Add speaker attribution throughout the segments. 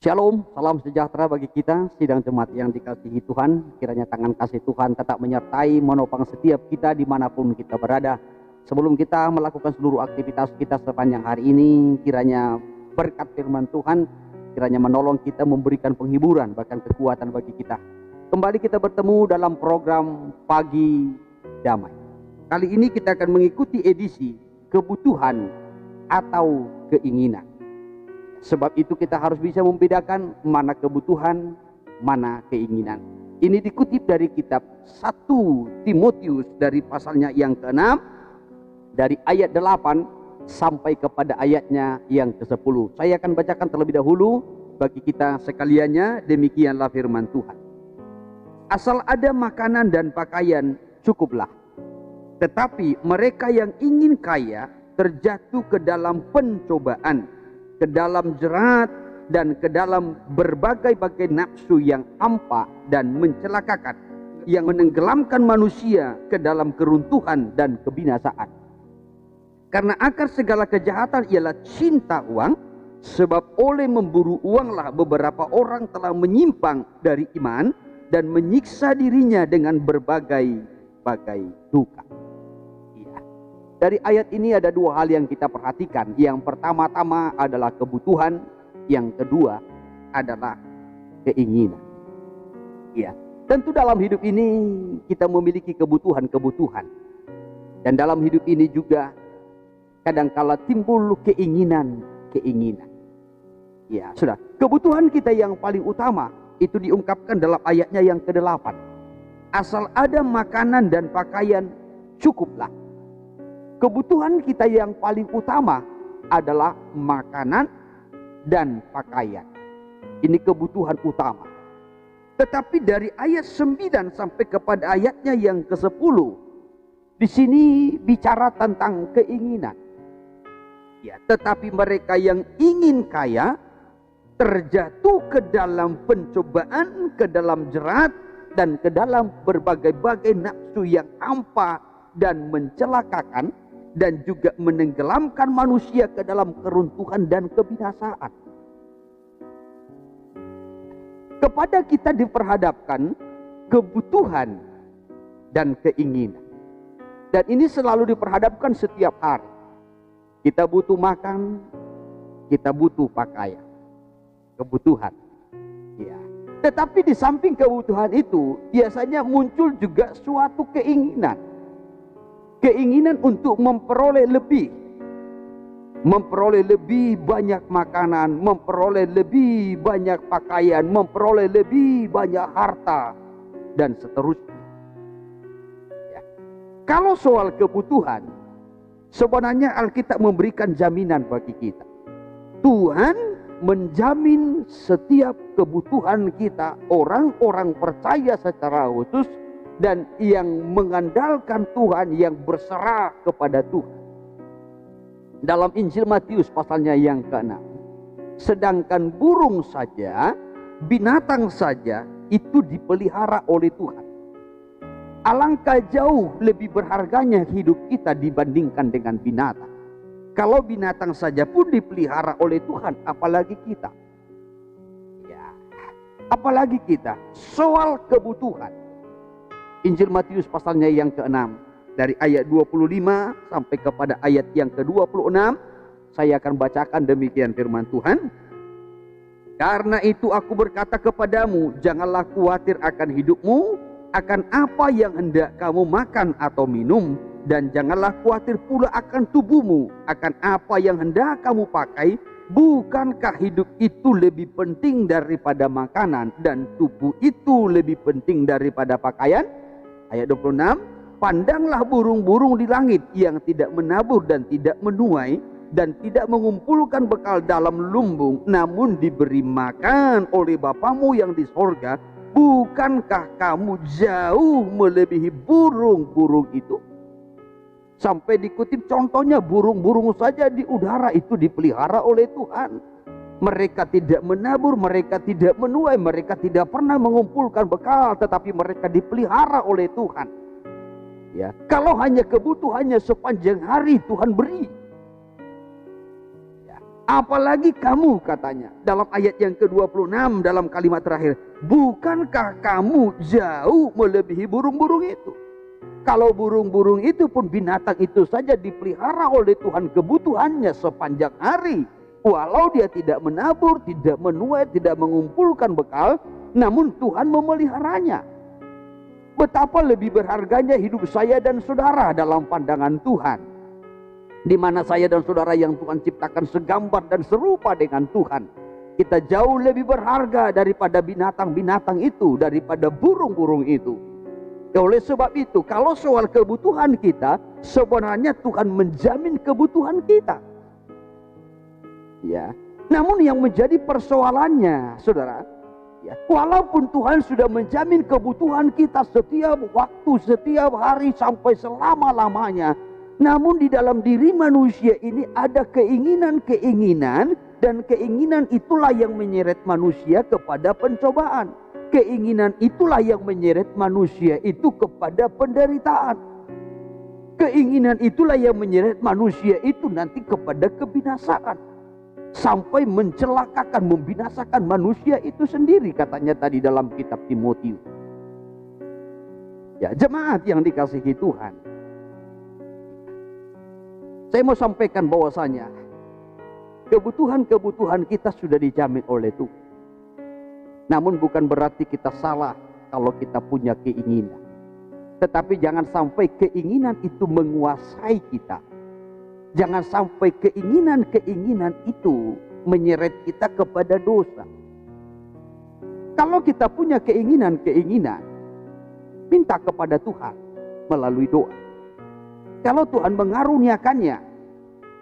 Speaker 1: Shalom, salam sejahtera bagi kita, sidang jemaat yang dikasihi Tuhan. Kiranya tangan kasih Tuhan tetap menyertai, menopang setiap kita dimanapun kita berada. Sebelum kita melakukan seluruh aktivitas kita sepanjang hari ini, kiranya berkat firman Tuhan, kiranya menolong kita, memberikan penghiburan, bahkan kekuatan bagi kita. Kembali kita bertemu dalam program Pagi Damai. Kali ini kita akan mengikuti edisi kebutuhan atau keinginan. Sebab itu kita harus bisa membedakan mana kebutuhan, mana keinginan. Ini dikutip dari kitab 1 Timotius dari pasalnya yang ke-6, dari ayat 8 sampai kepada ayatnya yang ke-10. Saya akan bacakan terlebih dahulu bagi kita sekaliannya, demikianlah firman Tuhan. Asal ada makanan dan pakaian cukuplah. Tetapi mereka yang ingin kaya terjatuh ke dalam pencobaan, ke dalam jerat, dan ke dalam berbagai-bagai nafsu yang hampa dan mencelakakan, yang menenggelamkan manusia ke dalam keruntuhan dan kebinasaan. Karena akar segala kejahatan ialah cinta uang, sebab oleh memburu uanglah beberapa orang telah menyimpang dari iman dan menyiksa dirinya dengan berbagai-bagai duka. Dari ayat ini ada dua hal yang kita perhatikan. Yang pertama-tama adalah kebutuhan, yang kedua adalah keinginan. Ya, tentu dalam hidup ini kita memiliki kebutuhan-kebutuhan. Dan dalam hidup ini juga kadangkala timbul keinginan-keinginan. Ya, sudah. Kebutuhan kita yang paling utama itu diungkapkan dalam ayatnya yang ke-8. Asal ada makanan dan pakaian cukuplah. Kebutuhan kita yang paling utama adalah makanan dan pakaian. Ini kebutuhan utama. Tetapi dari ayat 9 sampai kepada ayatnya yang ke-10, di sini bicara tentang keinginan. Ya, tetapi mereka yang ingin kaya terjatuh ke dalam pencobaan, ke dalam jerat, dan ke dalam berbagai-bagai nafsu yang hampa dan mencelakakan, dan juga menenggelamkan manusia ke dalam keruntuhan dan kebinasaan. Kepada kita diperhadapkan kebutuhan dan keinginan. Dan ini selalu diperhadapkan setiap hari. Kita butuh makan, kita butuh pakaian. Kebutuhan. Ya. Tetapi di samping kebutuhan itu, biasanya muncul juga suatu keinginan. Keinginan untuk memperoleh lebih banyak makanan, memperoleh lebih banyak pakaian, memperoleh lebih banyak harta, dan seterusnya. Ya. Kalau soal kebutuhan, sebenarnya Alkitab memberikan jaminan bagi kita. Tuhan menjamin setiap kebutuhan kita, orang-orang percaya secara khusus, dan yang mengandalkan Tuhan, yang berserah kepada Tuhan. Dalam Injil Matius pasalnya yang ke-6. Sedangkan burung saja, binatang saja, itu dipelihara oleh Tuhan. Alangkah jauh lebih berharganya hidup kita dibandingkan dengan binatang. Kalau binatang saja pun dipelihara oleh Tuhan, apalagi kita. Ya, apalagi kita. Soal kebutuhan. Injil Matius pasalnya yang ke-6, dari ayat 25 sampai kepada ayat yang ke-26, saya akan bacakan demikian firman Tuhan. Karena itu aku berkata kepadamu, janganlah khawatir akan hidupmu, akan apa yang hendak kamu makan atau minum, dan janganlah khawatir pula akan tubuhmu, akan apa yang hendak kamu pakai. Bukankah hidup itu lebih penting daripada makanan, dan tubuh itu lebih penting daripada pakaian? Ayat 26, pandanglah burung-burung di langit yang tidak menabur dan tidak menuai dan tidak mengumpulkan bekal dalam lumbung, namun diberi makan oleh Bapamu yang di sorga. Bukankah kamu jauh melebihi burung-burung itu? Sampai dikutip contohnya, burung-burung saja di udara itu dipelihara oleh Tuhan. Mereka tidak menabur, mereka tidak menuai, mereka tidak pernah mengumpulkan bekal, tetapi mereka dipelihara oleh Tuhan. Ya, kalau hanya kebutuhannya sepanjang hari Tuhan beri. Ya, Apalagi kamu, katanya dalam ayat yang ke-26 dalam kalimat terakhir, bukankah kamu jauh melebihi burung-burung itu? Kalau burung-burung itu pun, binatang itu saja dipelihara oleh Tuhan kebutuhannya sepanjang hari. Walau dia tidak menabur, tidak menuai, tidak mengumpulkan bekal, namun Tuhan memeliharanya. Betapa lebih berharganya hidup saya dan saudara dalam pandangan Tuhan, di mana saya dan saudara yang Tuhan ciptakan segambar dan serupa dengan Tuhan. Kita jauh lebih berharga daripada binatang-binatang itu, daripada burung-burung itu. Oleh sebab itu, kalau soal kebutuhan kita, sebenarnya Tuhan menjamin kebutuhan kita. Ya. Namun yang menjadi persoalannya, saudara, ya, walaupun Tuhan sudah menjamin kebutuhan kita setiap waktu, setiap hari sampai selama-lamanya, namun di dalam diri manusia ini ada keinginan-keinginan, dan keinginan itulah yang menyeret manusia kepada pencobaan. Keinginan itulah yang menyeret manusia itu kepada penderitaan. Keinginan itulah yang menyeret manusia itu nanti kepada kebinasaan, sampai mencelakakan, membinasakan manusia itu sendiri, katanya tadi dalam kitab Timotius. Ya, jemaat yang dikasihi Tuhan, saya mau sampaikan bahwasanya kebutuhan-kebutuhan kita sudah dijamin oleh Tuhan. Namun bukan berarti kita salah kalau kita punya keinginan. Tetapi jangan sampai keinginan itu menguasai kita. Jangan sampai keinginan-keinginan itu menyeret kita kepada dosa. Kalau kita punya keinginan-keinginan, minta kepada Tuhan melalui doa. Kalau Tuhan mengaruniakannya,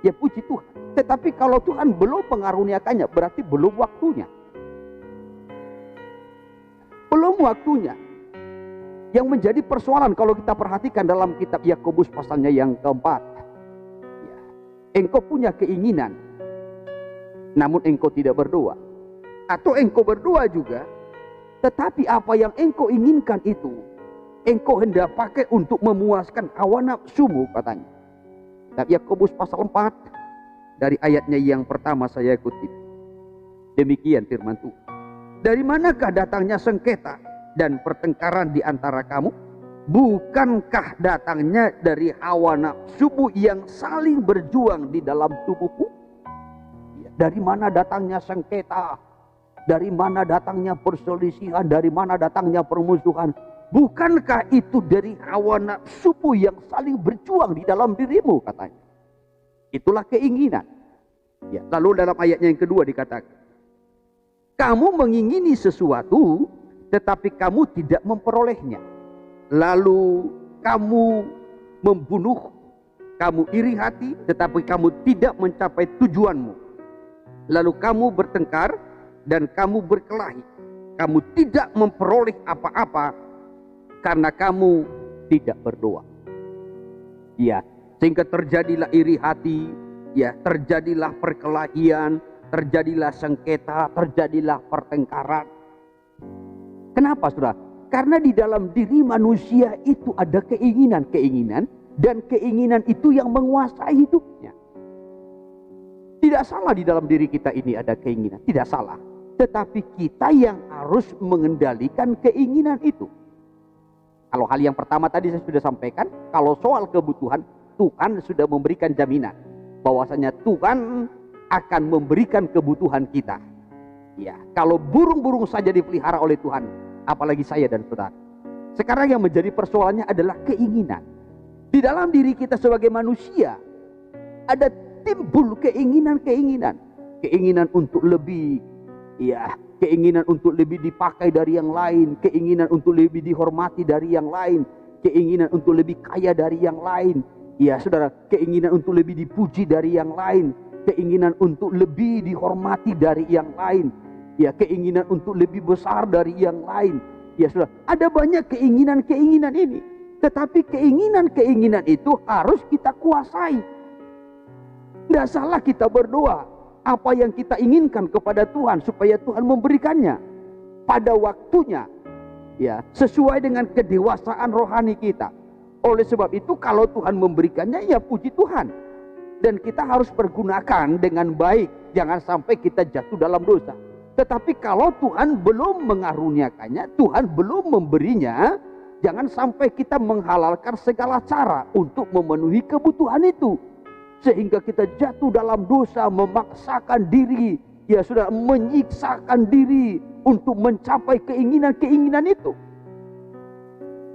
Speaker 1: ya puji Tuhan. Tetapi kalau Tuhan belum mengaruniakannya, berarti belum waktunya. Belum waktunya. Yang menjadi persoalan kalau kita perhatikan dalam kitab Yakobus pasalnya yang keempat. Ya, engkau punya keinginan, namun engkau tidak berdoa. Atau engkau berdoa juga, tetapi apa yang engkau inginkan itu, engkau hendak pakai untuk memuaskan hawa nafsumu, katanya. Kitab Yakobus pasal 4, dari ayatnya yang pertama saya kutip. Demikian firman Tuhan. Dari manakah datangnya sengketa dan pertengkaran di antara kamu? Bukankah datangnya dari hawa nafsumu yang saling berjuang di dalam tubuhmu? Dari mana datangnya sengketa? Dari mana datangnya perselisihan? Dari mana datangnya permusuhan? Bukankah itu dari hawa nafsumu yang saling berjuang di dalam dirimu, katanya. Itulah keinginan. Ya, lalu dalam ayatnya yang kedua dikatakan, kamu mengingini sesuatu, tetapi kamu tidak memperolehnya. Lalu kamu membunuh, kamu iri hati, tetapi kamu tidak mencapai tujuanmu. Lalu kamu bertengkar dan kamu berkelahi. Kamu tidak memperoleh apa-apa karena kamu tidak berdoa. Ya, sehingga terjadilah iri hati, ya, terjadilah perkelahian, terjadilah sengketa, terjadilah pertengkaran. Kenapa, saudara? Karena di dalam diri manusia itu ada keinginan-keinginan, dan keinginan itu yang menguasai hidupnya. Tidak salah di dalam diri kita ini ada keinginan, tidak salah. Tetapi kita yang harus mengendalikan keinginan itu. Kalau hal yang pertama tadi saya sudah sampaikan, kalau soal kebutuhan, Tuhan sudah memberikan jaminan bahwasanya Tuhan akan memberikan kebutuhan kita. Ya, kalau burung-burung saja dipelihara oleh Tuhan, apalagi saya dan saudara. Sekarang yang menjadi persoalannya adalah keinginan. Di dalam diri kita sebagai manusia ada timbul keinginan-keinginan, keinginan untuk lebih, ya, keinginan untuk lebih dipakai dari yang lain, keinginan untuk lebih dihormati dari yang lain, keinginan untuk lebih kaya dari yang lain. Ya, saudara, keinginan untuk lebih dipuji dari yang lain, keinginan untuk lebih dihormati dari yang lain, ya, keinginan untuk lebih besar dari yang lain. Ya, saudara, ada banyak keinginan-keinginan ini. Tetapi keinginan-keinginan itu harus kita kuasai. Tidak salah kita berdoa apa yang kita inginkan kepada Tuhan supaya Tuhan memberikannya pada waktunya, ya, sesuai dengan kedewasaan rohani kita. Oleh sebab itu kalau Tuhan memberikannya, ya puji Tuhan. dan kita harus pergunakan dengan baik. Jangan sampai kita jatuh dalam dosa. Tetapi kalau Tuhan belum mengaruniakannya, Tuhan belum memberinya, jangan sampai kita menghalalkan segala cara untuk memenuhi kebutuhan itu. Sehingga kita jatuh dalam dosa, memaksakan diri, ya sudah, menyiksakan diri untuk mencapai keinginan-keinginan itu.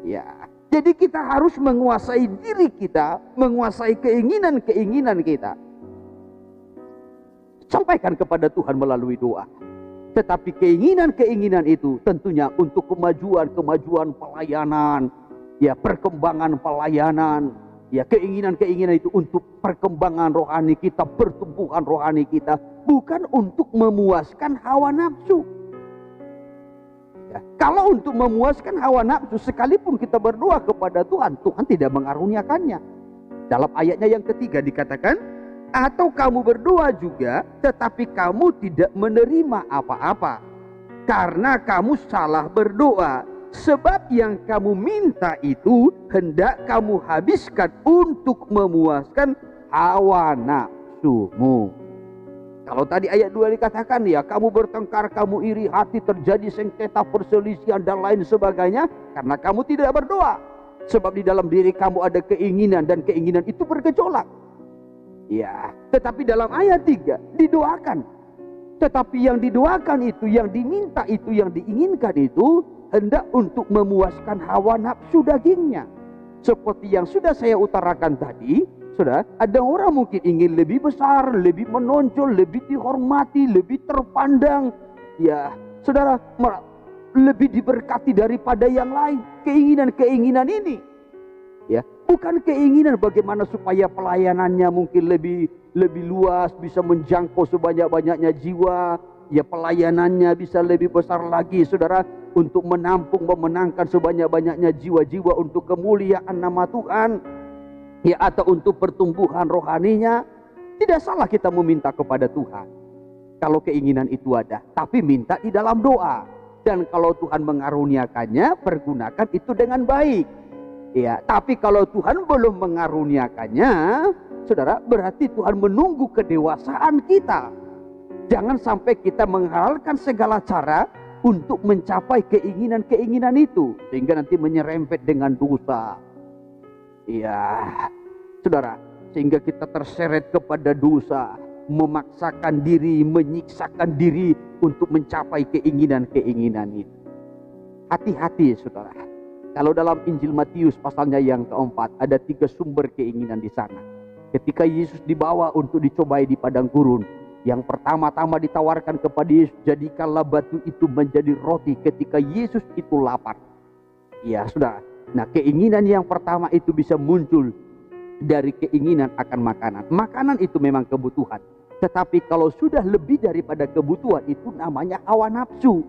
Speaker 1: Ya, jadi kita harus menguasai diri kita, menguasai keinginan-keinginan kita. Sampaikan kepada Tuhan melalui doa. Tetapi keinginan-keinginan itu tentunya untuk kemajuan pelayanan, ya, perkembangan pelayanan, ya, keinginan-keinginan itu untuk perkembangan rohani kita, pertumbuhan rohani kita, bukan untuk memuaskan hawa nafsu. Ya, kalau untuk memuaskan hawa nafsu, sekalipun kita berdoa kepada Tuhan, Tuhan tidak mengaruniakannya. Dalam ayatnya yang ketiga dikatakan, atau kamu berdoa juga, tetapi kamu tidak menerima apa-apa, karena kamu salah berdoa. Sebab yang kamu minta itu hendak kamu habiskan untuk memuaskan hawa nafsumu. Kalau tadi ayat 2 dikatakan, ya, kamu bertengkar, kamu iri hati, terjadi sengketa, perselisihan dan lain sebagainya, karena kamu tidak berdoa. Sebab di dalam diri kamu ada keinginan, dan keinginan itu bergejolak. Ya, tetapi dalam ayat 3 didoakan. Tetapi yang didoakan itu, yang diminta itu, yang diinginkan itu hendak untuk memuaskan hawa nafsu dagingnya. Seperti yang sudah saya utarakan tadi, sudah ada orang mungkin ingin lebih besar, lebih menonjol, lebih dihormati, lebih terpandang. Ya, saudara, lebih diberkati daripada yang lain. Keinginan-keinginan ini, ya, bukan keinginan bagaimana supaya pelayanannya mungkin lebih luas, bisa menjangkau sebanyak-banyaknya jiwa, ya, pelayanannya bisa lebih besar lagi, saudara, untuk menampung, memenangkan sebanyak-banyaknya jiwa-jiwa untuk kemuliaan nama Tuhan, ya, atau untuk pertumbuhan rohaninya. Tidak salah kita meminta kepada Tuhan kalau keinginan itu ada, tapi minta di dalam doa. Dan kalau Tuhan mengaruniakannya, pergunakan itu dengan baik. Ya, tapi kalau Tuhan belum mengaruniakannya, saudara, berarti Tuhan menunggu kedewasaan kita. Jangan sampai kita menghalalkan segala cara untuk mencapai keinginan-keinginan itu, sehingga nanti menyerempet dengan dosa. Ya, saudara, sehingga kita terseret kepada dosa, memaksakan diri, menyiksakan diri untuk mencapai keinginan-keinginan itu. Hati-hati, saudara. Kalau dalam Injil Matius pasalnya yang keempat, ada 3 sumber keinginan di sana. Ketika Yesus dibawa untuk dicobai di padang gurun, yang pertama-tama ditawarkan kepada Yesus, jadikanlah batu itu menjadi roti ketika Yesus itu lapar. Ya, sudah. Nah, keinginan yang pertama itu bisa muncul dari keinginan akan makanan. Makanan itu memang kebutuhan. Tetapi kalau sudah lebih daripada kebutuhan, itu namanya hawa nafsu.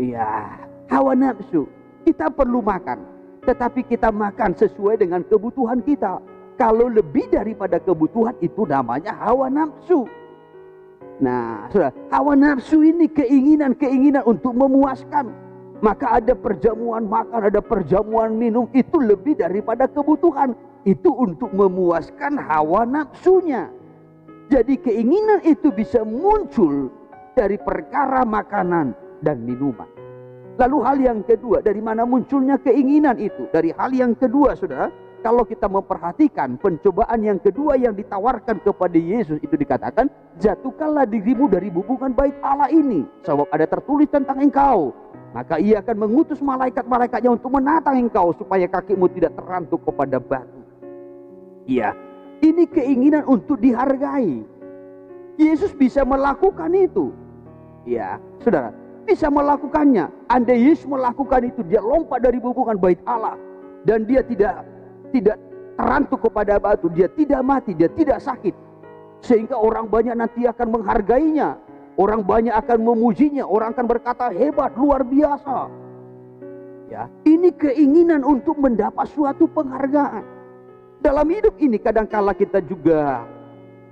Speaker 1: Ya, hawa nafsu. Kita perlu makan, tetapi kita makan sesuai dengan kebutuhan kita. Kalau lebih daripada kebutuhan, itu namanya hawa nafsu. Nah, saudara, hawa nafsu ini keinginan-keinginan untuk memuaskan. Maka ada perjamuan makan, ada perjamuan minum, itu lebih daripada kebutuhan. Itu untuk memuaskan hawa nafsunya. Jadi keinginan itu bisa muncul dari perkara makanan dan minuman. Lalu hal yang kedua, dari mana munculnya keinginan itu? Dari hal yang kedua, saudara, kalau kita memperhatikan pencobaan yang kedua yang ditawarkan kepada Yesus, itu dikatakan, jatuhkanlah dirimu dari hubungan bait Allah ini, sebab ada tertulis tentang engkau. Maka ia akan mengutus malaikat-malaikatnya untuk menatang engkau, supaya kakimu tidak terantuk kepada batu. Iya, ini keinginan untuk dihargai. Yesus bisa melakukan itu. Ya, saudara, bisa melakukannya. Andai Yesus melakukan itu, dia lompat dari hubungan bait Allah, dan dia tidak terantuk kepada batu, dia tidak mati, dia tidak sakit, sehingga orang banyak nanti akan menghargainya, orang banyak akan memujinya, orang akan berkata hebat, luar biasa. Ya, ini keinginan untuk mendapat suatu penghargaan. Dalam hidup ini kadangkala kita juga,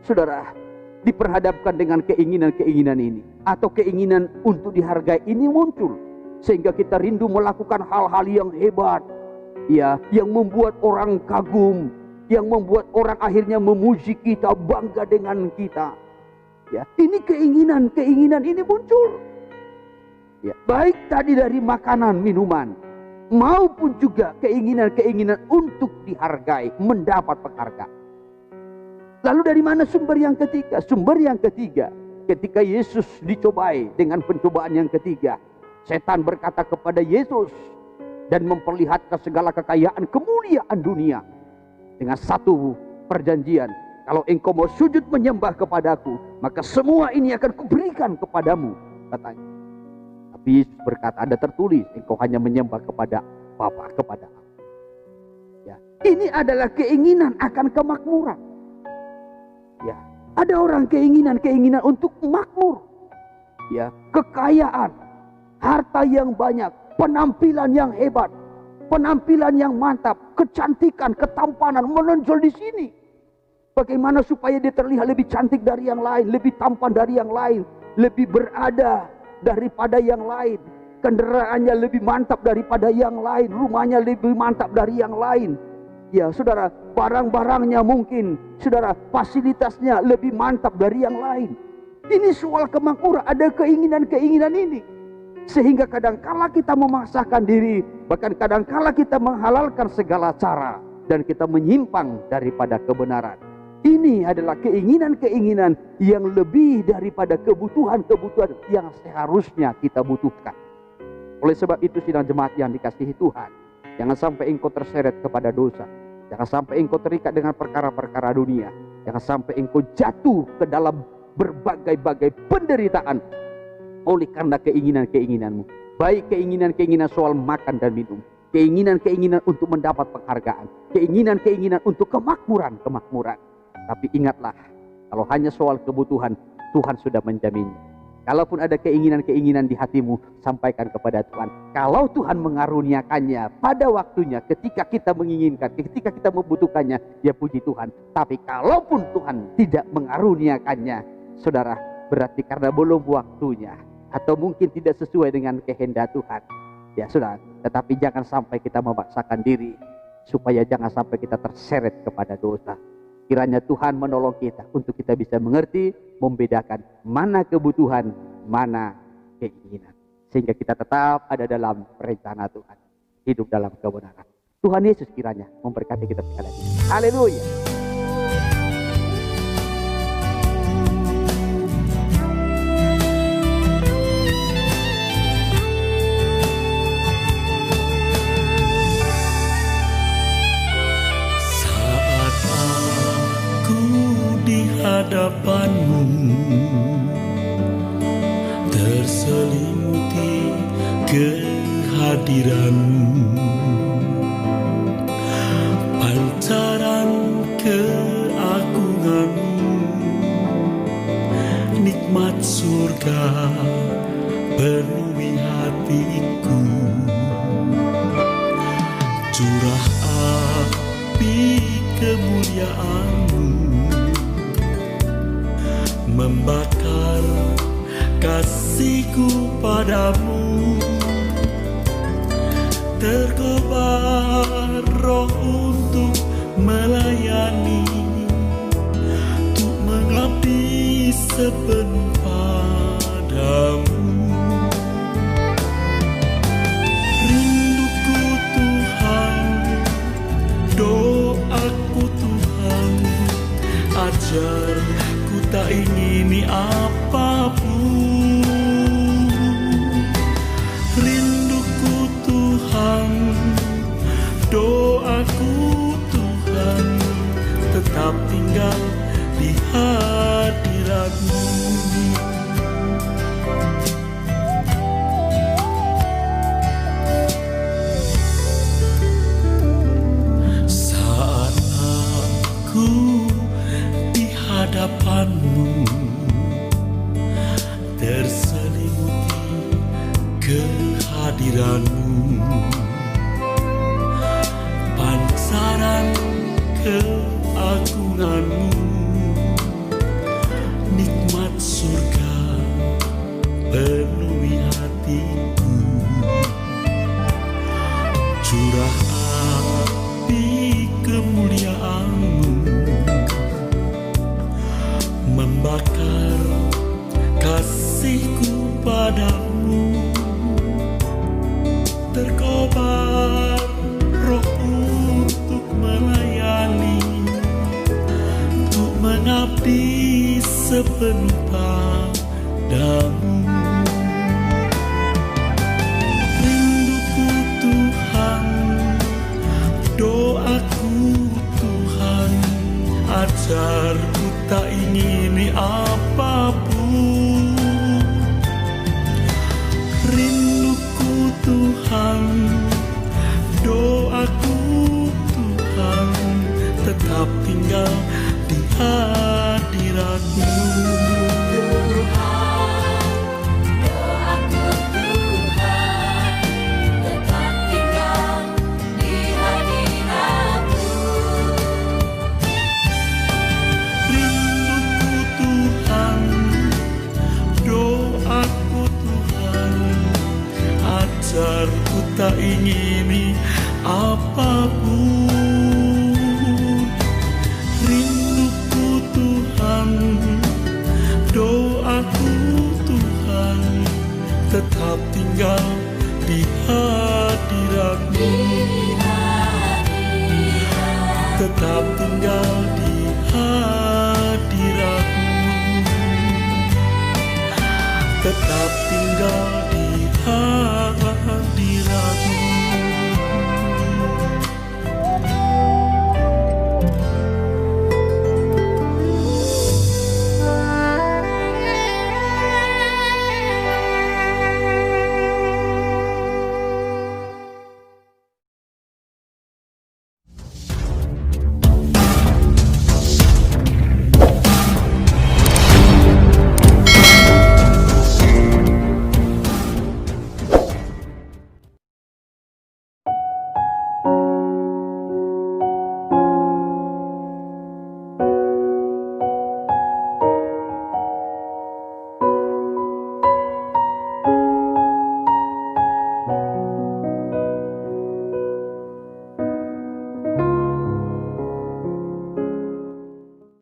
Speaker 1: saudara, diperhadapkan dengan keinginan-keinginan ini, atau keinginan untuk dihargai ini muncul, sehingga kita rindu melakukan hal-hal yang hebat, ya, yang membuat orang kagum, yang membuat orang akhirnya memuji kita, bangga dengan kita. Ya, ini keinginan ini muncul. Ya, baik tadi dari makanan, minuman, maupun juga keinginan untuk dihargai, mendapat penghargaan. Lalu dari mana sumber yang ketiga? Sumber yang ketiga, ketika Yesus dicobai dengan pencobaan yang ketiga, setan berkata kepada Yesus dan memperlihatkan segala kekayaan, kemuliaan dunia dengan satu perjanjian. Kalau engkau mau sujud menyembah kepadaku, maka semua ini akan kuberikan kepadamu, katanya. Tapi Yesus berkata, ada tertulis, engkau hanya menyembah kepada Bapa, kepada aku. Ya, ini adalah keinginan akan kemakmuran. Ya, ada orang keinginan untuk makmur. Ya, kekayaan, harta yang banyak, penampilan yang hebat, penampilan yang mantap, kecantikan, ketampanan menonjol di sini. Bagaimana supaya dia terlihat lebih cantik dari yang lain, lebih tampan dari yang lain, lebih berada daripada yang lain, kendaraannya lebih mantap daripada yang lain, rumahnya lebih mantap dari yang lain. Ya saudara, barang-barangnya mungkin, saudara, fasilitasnya lebih mantap dari yang lain. Ini soal kemakmuran, ada keinginan ini. Sehingga kadangkala kita memaksakan diri, bahkan kadangkala kita menghalalkan segala cara, dan kita menyimpang daripada kebenaran. Ini adalah keinginan yang lebih daripada kebutuhan yang seharusnya kita butuhkan. Oleh sebab itu, sidang jemaat yang dikasihi Tuhan, jangan sampai engkau terseret kepada dosa. Jangan sampai engkau terikat dengan perkara-perkara dunia. Jangan sampai engkau jatuh ke dalam berbagai-bagai penderitaan oleh karena keinginanmu. Baik keinginan soal makan dan minum, keinginan untuk mendapat penghargaan, keinginan untuk kemakmuran. Tapi ingatlah, kalau hanya soal kebutuhan, Tuhan sudah menjaminnya. Kalaupun ada keinginan di hatimu, sampaikan kepada Tuhan. Kalau Tuhan mengaruniakannya pada waktunya, ketika kita menginginkan, ketika kita membutuhkannya, ya puji Tuhan. Tapi kalaupun Tuhan tidak mengaruniakannya, saudara, berarti karena belum waktunya, atau mungkin tidak sesuai dengan kehendak Tuhan. Ya saudara, tetapi jangan sampai kita memaksakan diri, supaya jangan sampai kita terseret kepada dosa. Kiranya Tuhan menolong kita untuk kita bisa mengerti, membedakan mana kebutuhan, mana keinginan. Sehingga kita tetap ada dalam rencana Tuhan. Hidup dalam kebenaran. Tuhan Yesus kiranya memberkati kita sekali lagi. Haleluya.
Speaker 2: Hadapanmu terselimuti kehadiranmu, pancaran keagunganmu, nikmat surga penuhi hatiku, curah api kemuliaanmu membakar kasihku padamu, tergobar roh untuk melayani, untuk mengabdi sepenuh padamu. Rinduku Tuhan, doaku Tuhan, ajar tak ingini apapun. Rinduku Tuhan, doaku Tuhan, tetap tinggal di hadirat-Mu. Saat aku hadapanmu terselimuti kehadiranmu, pancaran keagunganmu, nikmat surga penuhi hatiku, curah api kemuliaan bakar kasihku padamu, terkobar roh untuk melayani, untuk mengabdi sepenuh padamu. Rinduku Tuhan, doaku Tuhan, ajarku tak ingini apapun. Rinduku Tuhan, doaku Tuhan, tetap tinggal di hadirat-Mu. Tak ingin